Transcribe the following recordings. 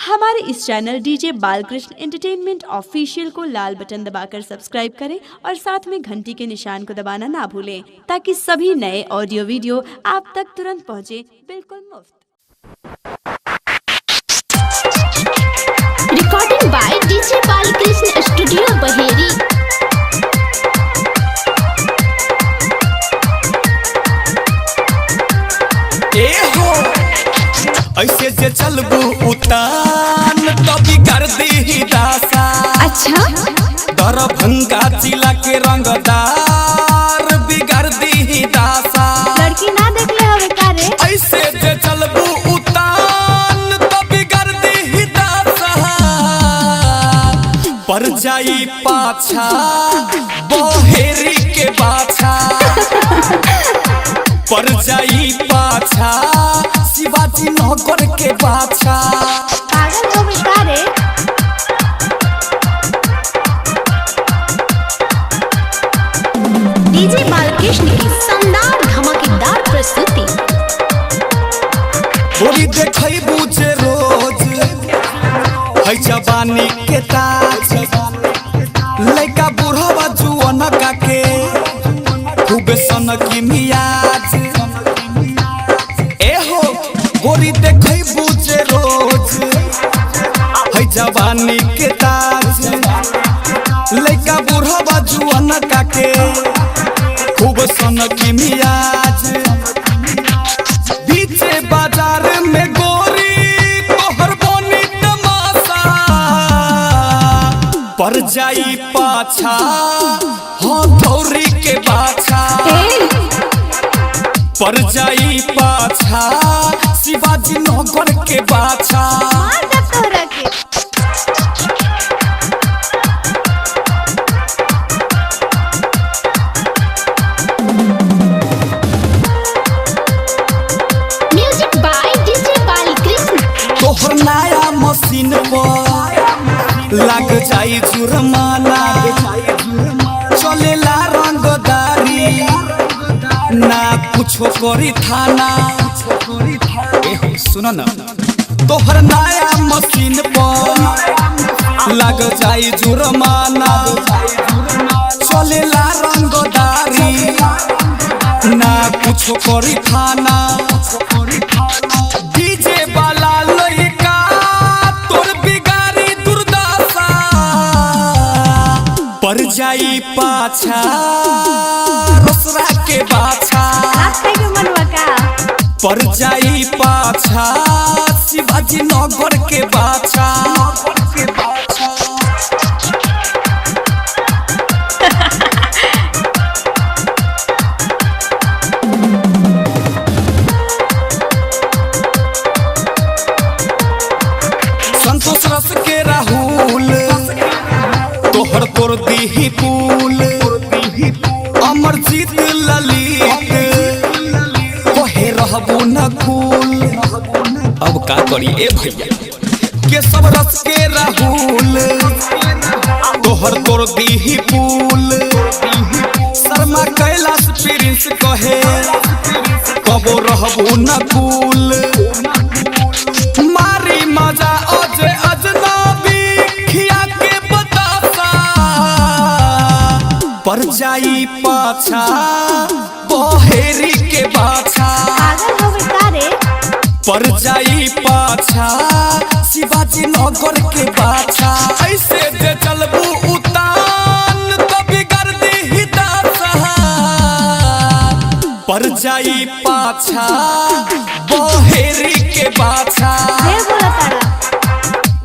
हमारे इस channel DJ Balkrishna entertainment official को लाल बटन दबाकर सब्सक्राइब करें और साथ में घंटी के निशान को दबाना ना भूलें ताकि सभी नए ऑडियो वीडियो आप तक तुरंत पहुंचे, बिल्कुल मुफ्त। Recording by DJ Balkrishna studio Baheri. ऐसे जे चलबू उतान तभी कर दी दासा। अच्छा दरभंगा जिला के रंगदार बिगाड़ दी दासा। लड़की ना देखले हवे का रे। ऐसे जे चलबू उतान तभी कर दी दासा। पर जाई पाछा बहेरी के बाछा। पर जाई पाछा शिवाजी नगर के बाछा। पागल हो गई का रे। डीजे बालकृष्ण की शानदार धमाकेदार प्रस्तुति। होली देखई बुझे रोज है जवानी के ताज। लइका बूढ़वा जुअन का के खूब सन की मियाज। गोरी देखई बुझे रोज है जवानी के ताज। लइका बूढ़वा जुअन का के खूब सन की मियाज। बीचे बाजार में गोरी तोहर बोनी तमाशा। पर जाई पाछा हथौरी के बाछा। पर जाई पाछा शिवाजी नगर के बाछा। Music by DJ Balkrishna. तोहर नया मशीन पर लग जाई जुर्माना। चलेला रंगदारी ना कुछो करी थाना। सुनो ना तोहर नया मशीन पर लग जाई जुर्माना। चलेला रंगदारी ना कुछो करी थाना। डीजे वाला लइका तोर बिगाड़ी दुर्दशा। पर जाई पाछा रसरा के बाछा। पर जाई पाछा शिवाजी नगर के बाछा। संतोष रस के राहुल तोहर तोर दीही पुल। अमरजीत ललित कहे रहबू न खूल। अब का करी ए भैया के सब रस के राहुल तोहर तोर दीही पुल। शर्मा कैलाश प्रिंस कहे कबो रहबू न खूल। मारी मजा अजे अजनबी खिया के बतासा। पर जाई पाछा बहेरी के बाछा। पर जाई पाछा शिवाजी नगर के बाछा। ऐसे जे चलबू उतान तभी कर दी दासा। पर जाई पाछा बहेरी के बाछा।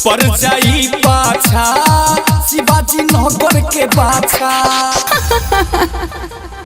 पर जाई पाछा शिवाजी नगर के बाछा।